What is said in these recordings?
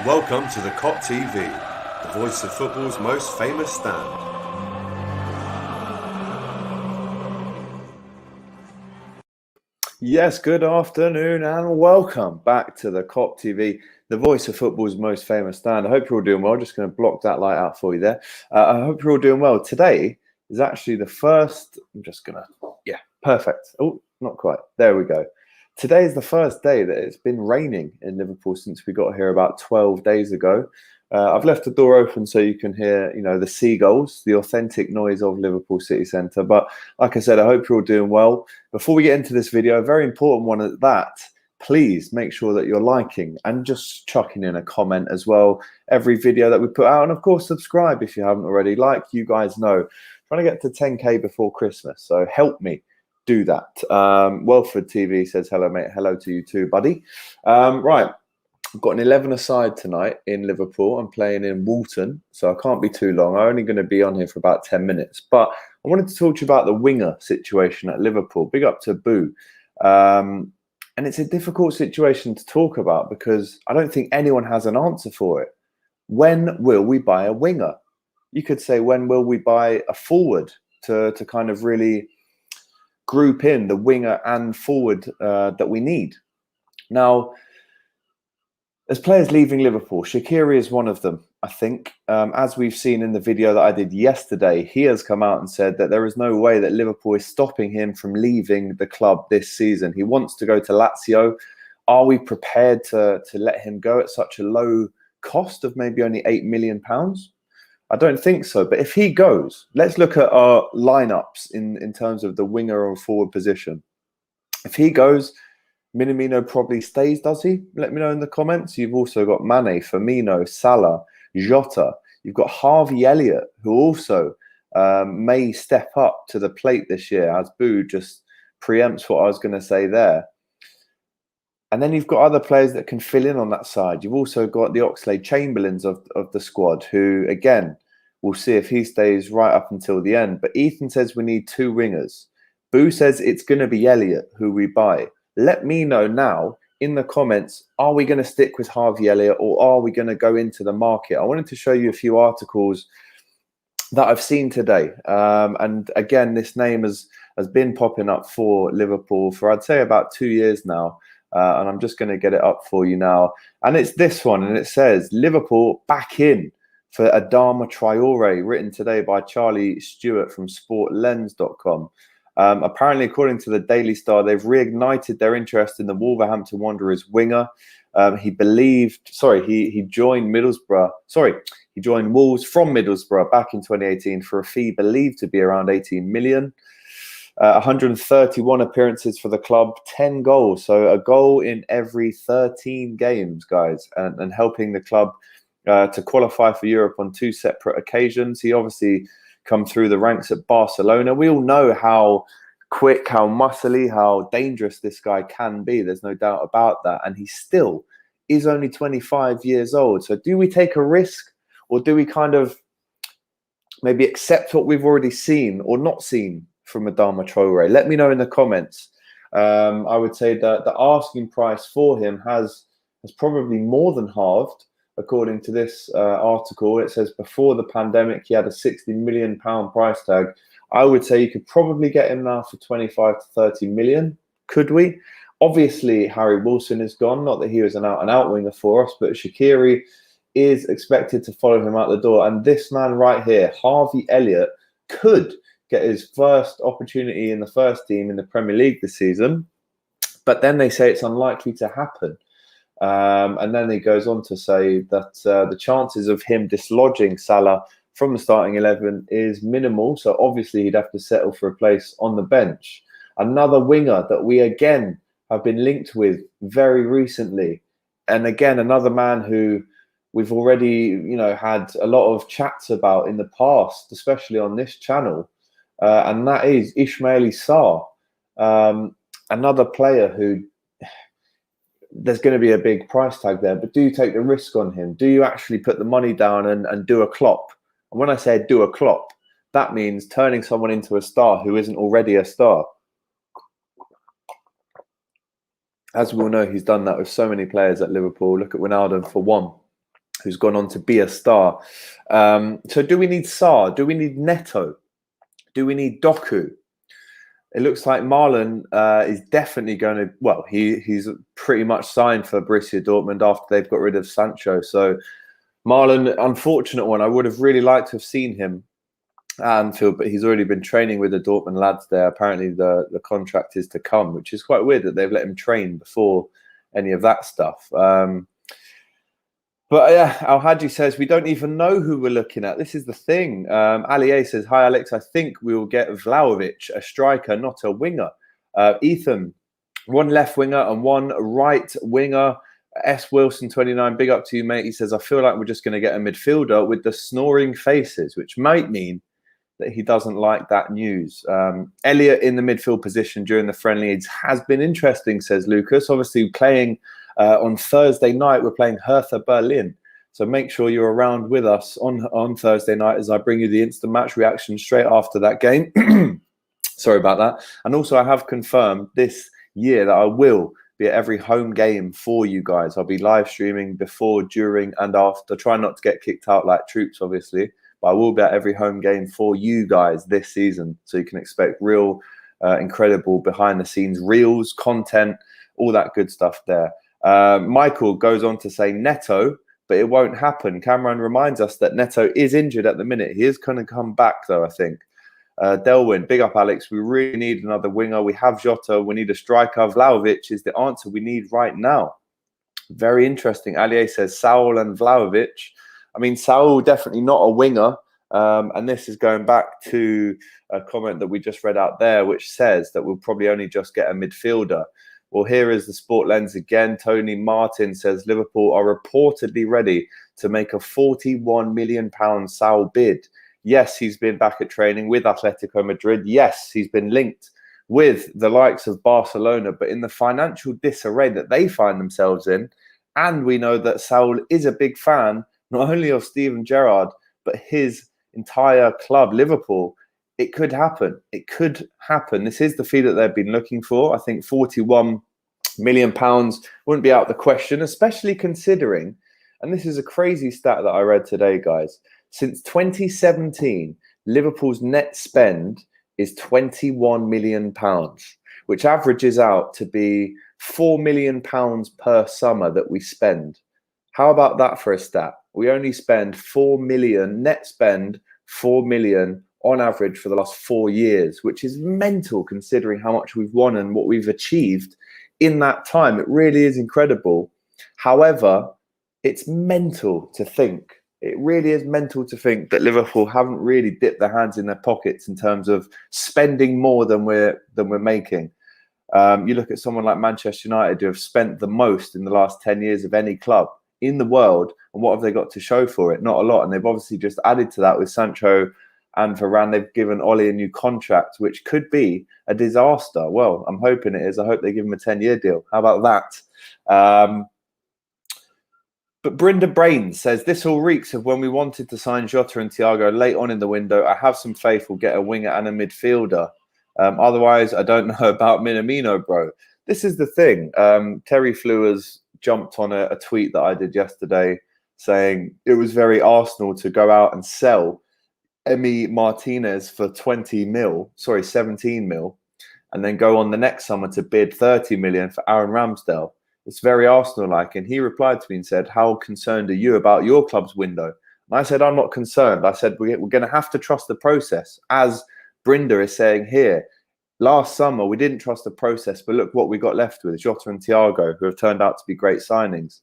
Welcome to the Kop TV, the voice of football's most famous stand. Yes, good afternoon and welcome back to the Kop TV, the voice of football's most famous stand. I hope you're all doing well. Just going to block that light out for you there. I hope you're all doing well. Today is actually the first, perfect. Oh, not quite. There we go. Today is the first day that it's been raining in Liverpool since we got here about 12 days ago. I've left the door open so you can hear, the seagulls, the authentic noise of Liverpool city centre. But like I said, I hope you're all doing well. Before we get into this video, a very important one at that, please make sure that you're liking and just chucking in a comment as well. Every video that we put out, and of course, subscribe if you haven't already. Like you guys know, trying to get to 10K before Christmas. So help me do that. Welford TV says, hello, mate. Hello to you too, buddy. Right. I've got an 11 aside tonight in Liverpool. I'm playing in Walton, so I can't be too long. I'm only going to be on here for about 10 minutes. But I wanted to talk to you about the winger situation at Liverpool. Big up to Boo. And it's a difficult situation to talk about because I don't think anyone has an answer for it. When will we buy a winger? You could say, when will we buy a forward to kind of really group in the winger and forward that we need? Now, there's players leaving Liverpool. Shaqiri is one of them, I think. As we've seen in the video that I did yesterday, he has come out and said that there is no way that Liverpool is stopping him from leaving the club this season. He wants to go to Lazio. Are we prepared to let him go at such a low cost of maybe only £8 million? I don't think so. But if he goes, let's look at our lineups in terms of the winger or forward position. If he goes, Minamino probably stays, does he? Let me know in the comments. You've also got Mane, Firmino, Salah, Jota. You've got Harvey Elliott, who also may step up to the plate this year, as Boo just preempts what I was going to say there. And then you've got other players that can fill in on that side. You've also got the Oxlade-Chamberlains of the squad, who, again, we'll see if he stays right up until the end. But Ethan says we need two wingers. Boo says it's going to be Elliott who we buy. Let me know now in the comments, are we going to stick with Harvey Elliott or are we going to go into the market? I wanted to show you a few articles that I've seen today. And again, this name has been popping up for Liverpool for, I'd say, about 2 years now. And I'm just going to get it up for you now. And it's this one, and it says, Liverpool back in for Adama Traore, written today by Charlie Stewart from sportlens.com. Apparently, according to the Daily Star, they've reignited their interest in the Wolverhampton Wanderers winger. He joined Middlesbrough. He joined Wolves from Middlesbrough back in 2018 for a fee believed to be around 18 million. 131 appearances for the club, 10 goals. So a goal in every 13 games, guys, and helping the club to qualify for Europe on 2 separate occasions. He obviously come through the ranks at Barcelona. We all know how quick, how muscly, how dangerous this guy can be. There's no doubt about that. And he still is only 25 years old. So do we take a risk, or do we kind of maybe accept what we've already seen or not seen from Adama Traore? Let me know in the comments. I would say that the asking price for him has probably more than halved. According to this article, it says before the pandemic, he had a £60 million price tag. I would say you could probably get him now for 25 to 30 million. Could we? Obviously, Harry Wilson is gone. Not that he was an out-and-out winger for us, but Shaqiri is expected to follow him out the door. And this man right here, Harvey Elliott, could get his first opportunity in the first team in the Premier League this season. But then they say it's unlikely to happen. And then he goes on to say that the chances of him dislodging Salah from the starting 11 is minimal. So obviously he'd have to settle for a place on the bench. Another winger that we again have been linked with very recently. And again, another man who we've already, had a lot of chats about in the past, especially on this channel. And that is Ismaila Sarr, another player who there's going to be a big price tag there, but do you take the risk on him? Do you actually put the money down and do a Klopp? And when I say do a Klopp, that means turning someone into a star who isn't already a star. As we all know, he's done that with so many players at Liverpool. Look at Ronaldo for one. who's gone on to be a star. So do we need Sarr? Do we need Neto? Do we need Doku? It looks like Marlon is definitely going to, well, he's pretty much signed for Borussia Dortmund after they've got rid of Sancho. So Marlon, unfortunate one. I would have really liked to have seen him at Anfield, but he's already been training with the Dortmund lads there. Apparently the contract is to come, which is quite weird that they've let him train before any of that stuff. But yeah, Al Hadji says, we don't even know who we're looking at. This is the thing. Ali A says, hi, Alex. I think we will get Vlahovic, a striker, not a winger. Ethan, one left winger and one right winger. S. Wilson, 29, big up to you, mate. He says, I feel like we're just going to get a midfielder with the snoring faces, which might mean that he doesn't like that news. Elliot in the midfield position during the friendlies has been interesting, says Lucas. Obviously playing on Thursday night, we're playing Hertha Berlin. So make sure you're around with us on Thursday night as I bring you the instant match reaction straight after that game. Sorry about that. And also I have confirmed this year that I will be at every home game for you guys. I'll be live streaming before, during and after. Try not to get kicked out like troops, obviously. But I will be at every home game for you guys this season. So you can expect real, incredible behind-the-scenes reels, content, all that good stuff there. Michael goes on to say Neto, but it won't happen. Cameron reminds us that Neto is injured at the minute. He is going to come back, though, I think. Delwyn, big up, Alex. We really need another winger. We have Jota. We need a striker. Vlahovic is the answer we need right now. Very interesting. Alier says Saul and Vlahovic. I mean, Saul definitely not a winger. And this is going back to a comment that we just read out there, which says that we'll probably only just get a midfielder. Well, here is the Sport Lens again. Tony Martin says Liverpool are reportedly ready to make a £41 million Saul bid. Yes, he's been back at training with Atletico Madrid. Yes, he's been linked with the likes of Barcelona, but in the financial disarray that they find themselves in, and we know that Saul is a big fan, not only of Steven Gerrard, but his entire club, Liverpool. It could happen. It could happen. This is the fee that they've been looking for. I think £41 million wouldn't be out of the question, especially considering, and this is a crazy stat that I read today, guys. Since 2017, Liverpool's net spend is £21 million, which averages out to be £4 million per summer that we spend. How about that for a stat? We only spend 4 million, net spend 4 million on average for the last 4 years, which is mental considering how much we've won and what we've achieved in that time. It really is incredible. However, it's mental to think. It really is mental to think that Liverpool haven't really dipped their hands in their pockets in terms of spending more than we're making. You look at someone like Manchester United, who have spent the most in the last 10 years of any club in the world, and what have they got to show for it? Not a lot. And they've obviously just added to that with Sancho and Varane. They've given Oli a new contract, which could be a disaster. Well, I'm hoping it is. I hope they give him a 10-year deal. How about that? But Brenda Brains says, this all reeks of when we wanted to sign Jota and Thiago late on in the window. I have some faith we'll get a winger and a midfielder. Otherwise, I don't know about Minamino, bro. This is the thing. Terry Flewers jumped on a tweet that I did yesterday saying it was very Arsenal to go out and sell Emi Martinez for 17 mil, and then go on the next summer to bid 30 million for Aaron Ramsdale. It's very Arsenal-like. And he replied to me and said, how concerned are you about your club's window? And I said, I'm not concerned. I said, we're going to have to trust the process. As Brinda is saying here, last summer, we didn't trust the process, but look what we got left with, Jota and Thiago, who have turned out to be great signings.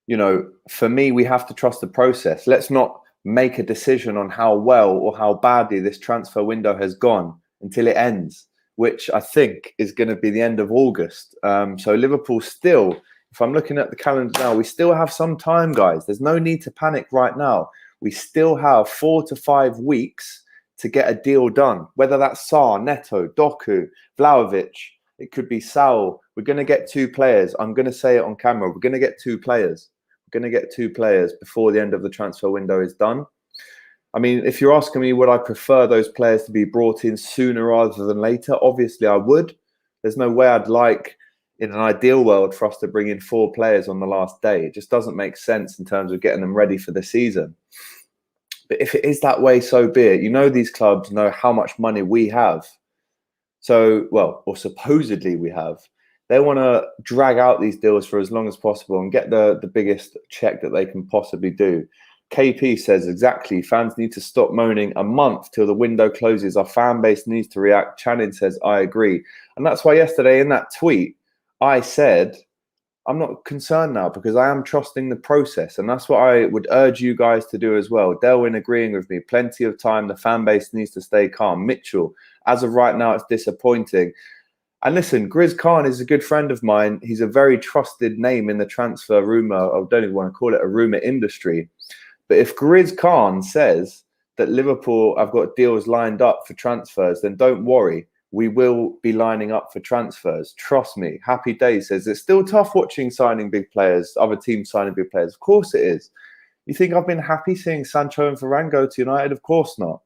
You know, for me, we have to trust the process. Let's not make a decision on how well or how badly this transfer window has gone until it ends, which I think is going to be the end of August. So Liverpool still, if I'm looking at the calendar now, we still have some time, guys. There's no need to panic right now. We still have 4 to 5 weeks to get a deal done, whether that's Sarr, Neto, Doku, Vlahovic, it could be Saul. We're going to get 2 players. I'm going to say it on camera. We're going to get 2 players. We're going to get 2 players before the end of the transfer window is done. I mean, if you're asking me, would I prefer those players to be brought in sooner rather than later? Obviously, I would. There's no way I'd like, in an ideal world for us to bring in 4 players on the last day. It just doesn't make sense in terms of getting them ready for the season. But if it is that way, so be it. You know, these clubs know how much money we have. So, well, or supposedly we have. They want to drag out these deals for as long as possible and get the biggest check that they can possibly do. KP says, exactly, fans need to stop moaning a month till the window closes. Our fan base needs to react. Channing says, I agree. And that's why yesterday in that tweet, I said, I'm not concerned now because I am trusting the process. And that's what I would urge you guys to do as well. Delwyn agreeing with me. Plenty of time. The fan base needs to stay calm. Mitchell, as of right now, it's disappointing. And listen, Grizz Khan is a good friend of mine. He's a very trusted name in the transfer rumor. I don't even want to call it a rumor industry. But if Grizz Khan says that Liverpool have got deals lined up for transfers, then don't worry. We will be lining up for transfers. Trust me. Happy Day says, it's still tough watching signing big players, other teams signing big players. Of course it is. You think I've been happy seeing Sancho and Varane go to United? Of course not.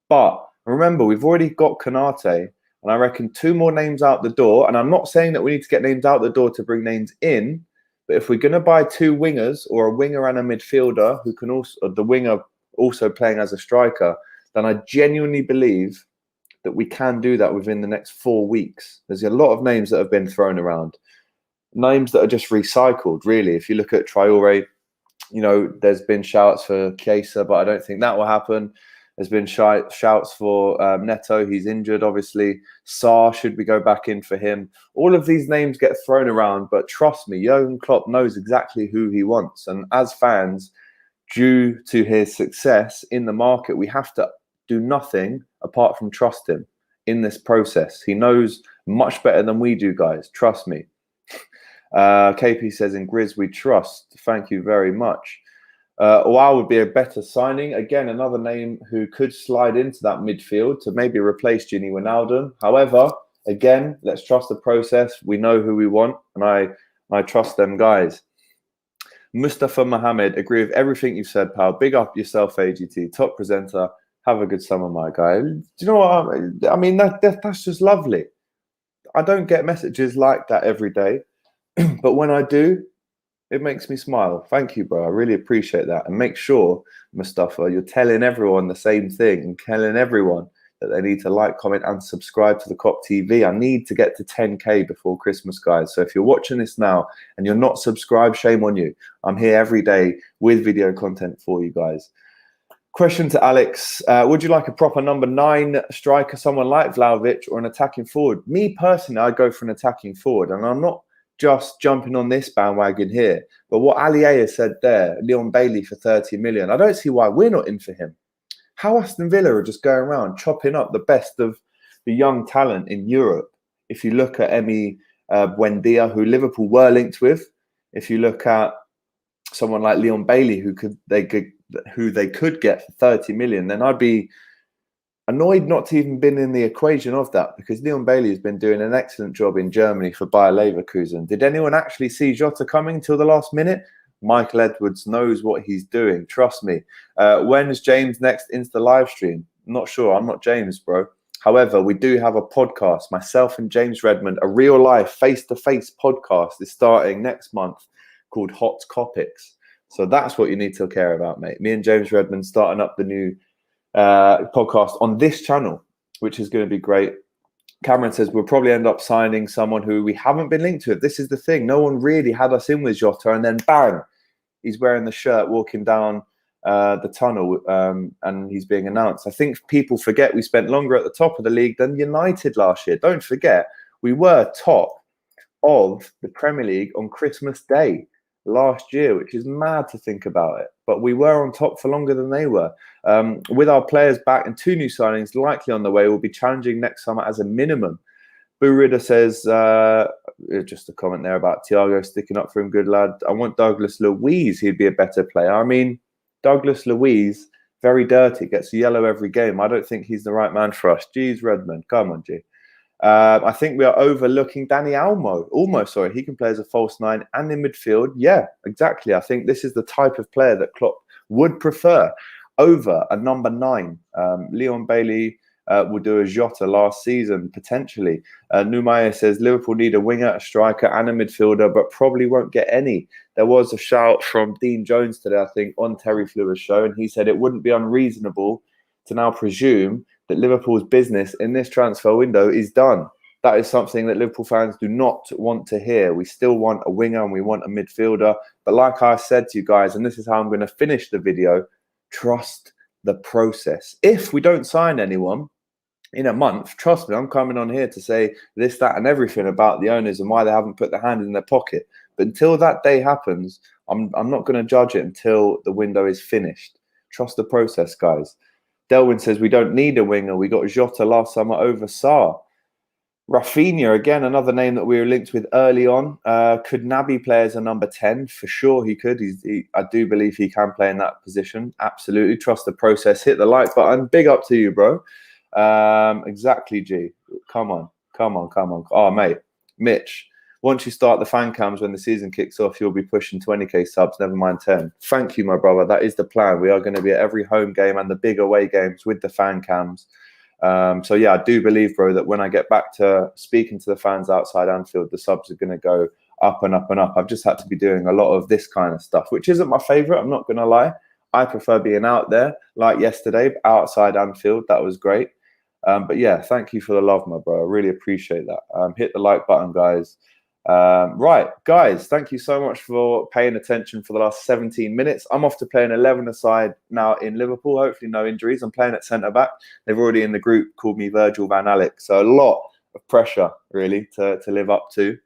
But remember, we've already got Konate, and I reckon 2 more names out the door. And I'm not saying that we need to get names out the door to bring names in, but if we're going to buy 2 wingers or a winger and a midfielder who can also, the winger also playing as a striker, then I genuinely believe that we can do that within the next 4 weeks. There's a lot of names that have been thrown around. Names that are just recycled, really. If you look at Traore, you know, there's been shouts for Chiesa, but I don't think that will happen. There's been shouts for Neto. He's injured, obviously. Sarr, should we go back in for him? All of these names get thrown around, but trust me, Jurgen Klopp knows exactly who he wants. And as fans, due to his success in the market, we have to do nothing apart from trust him in this process. He knows much better than we do, guys. Trust me. KP says, in Grizz, we trust. Thank you very much. Wow would be a better signing. Again, another name who could slide into that midfield to maybe replace Gini Wijnaldum. However, again, let's trust the process. We know who we want, and I trust them guys. Mustafa Mohammed, agree with everything you've said, pal. Big up yourself, AGT. Top presenter. Have a good summer, my guy. Do you know what I mean? That's just lovely. I don't get messages like that every day, but when I do, it makes me smile. Thank you, bro. I really appreciate that. And make sure, Mustafa, you're telling everyone the same thing and telling everyone that they need to like, comment, and subscribe to the Kop TV. I need to get to 10K before Christmas, guys. So if you're watching this now and you're not subscribed, shame on you. I'm here every day with video content for you guys. Question to Alex. Would you like a proper number 9 striker, someone like Vlahovic, or an attacking forward? Me personally, I'd go for an attacking forward. And I'm not just jumping on this bandwagon here. But what Ali has said there, Leon Bailey for 30 million, I don't see why we're not in for him. How Aston Villa are just going around chopping up the best of the young talent in Europe. If you look at Emi Buendia, who Liverpool were linked with, if you look at someone like Leon Bailey, who they could get for 30 million, then I'd be annoyed not to even been in the equation of that, because Leon Bailey has been doing an excellent job in Germany for Bayer Leverkusen. Did anyone actually see Jota coming till the last minute? Michael Edwards knows what he's doing. Trust me. When is James next Insta live stream? Not sure. I'm not James, bro. However, we do have a podcast. Myself and James Redmond, a real life face-to-face podcast is starting next month called Hot Topics. So that's what you need to care about, mate. Me and James Redmond starting up the new podcast on this channel, which is going to be great. Cameron says we'll probably end up signing someone who we haven't been linked to. This is the thing. No one really had us in with Jota, and then bang, he's wearing the shirt walking down the tunnel, and he's being announced. I think people forget we spent longer at the top of the league than United last year. Don't forget, we were top of the Premier League on Christmas Day last year, which is mad to think about it. But we were on top for longer than they were. With our players back and 2 new signings likely on the way, we'll be challenging next summer as a minimum. Boo Ridder says, just a comment there about Thiago sticking up for him, good lad. I want Douglas Luiz, he'd be a better player. I mean, Douglas Luiz, very dirty, gets a yellow every game. I don't think he's the right man for us. Jeez, Redmond, come on, G. I think we are overlooking Danny Olmo. Sorry, he can play as a false 9 and in midfield. Yeah, exactly. I think this is the type of player that Klopp would prefer over a number 9. Leon Bailey will do a Jota last season, potentially. Numaya says Liverpool need a winger, a striker and a midfielder, but probably won't get any. There was a shout from Dean Jones today, I think, on Terry Flewer's show, and he said it wouldn't be unreasonable to now presume that Liverpool's business in this transfer window is done. That is something that Liverpool fans do not want to hear. We still want a winger and we want a midfielder. But like I said to you guys, and this is how I'm going to finish the video, trust the process. If we don't sign anyone in a month, trust me, I'm coming on here to say this, that, and everything about the owners and why they haven't put their hand in their pocket. But until that day happens, I'm not going to judge it until the window is finished. Trust the process, guys. Delwyn says we don't need a winger. We got Jota last summer over Sarr. Rafinha, again, another name that we were linked with early on. Could Naby play as a number 10? For sure he could. I do believe he can play in that position. Absolutely. Trust the process. Hit the like button. Big up to you, bro. Exactly, G. Come on. Oh, mate. Mitch, once you start the fan cams when the season kicks off, you'll be pushing 20k subs, never mind 10. Thank you, my brother. That is the plan. We are going to be at every home game and the big away games with the fan cams. So yeah, I do believe, bro, that when I get back to speaking to the fans outside Anfield, the subs are going to go up and up and up. I've just had to be doing a lot of this kind of stuff, which isn't my favorite. I'm not going to lie. I prefer being out there like yesterday, outside Anfield. That was great. But yeah, thank you for the love, my bro. I really appreciate that. Hit the like button, guys. Right, guys, thank you so much for paying attention for the last 17 minutes. I'm off to play an 11-a-side now in Liverpool. Hopefully no injuries. I'm playing at centre-back. They've already in the group called me Virgil van Alec. So a lot of pressure, really, to live up to.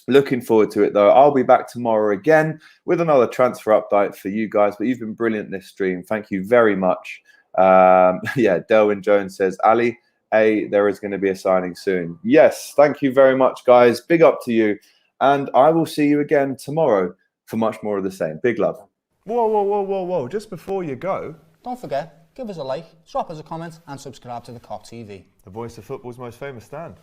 Looking forward to it, though. I'll be back tomorrow again with another transfer update for you guys. But you've been brilliant this stream. Thank you very much. Yeah, Delwyn Jones says, Ali, there is going to be a signing soon. Yes, thank you very much, guys. Big up to you. And I will see you again tomorrow for much more of the same. Big love. Whoa. Just before you go, don't forget, give us a like, drop us a comment and subscribe to the Kop TV. The voice of football's most famous stand.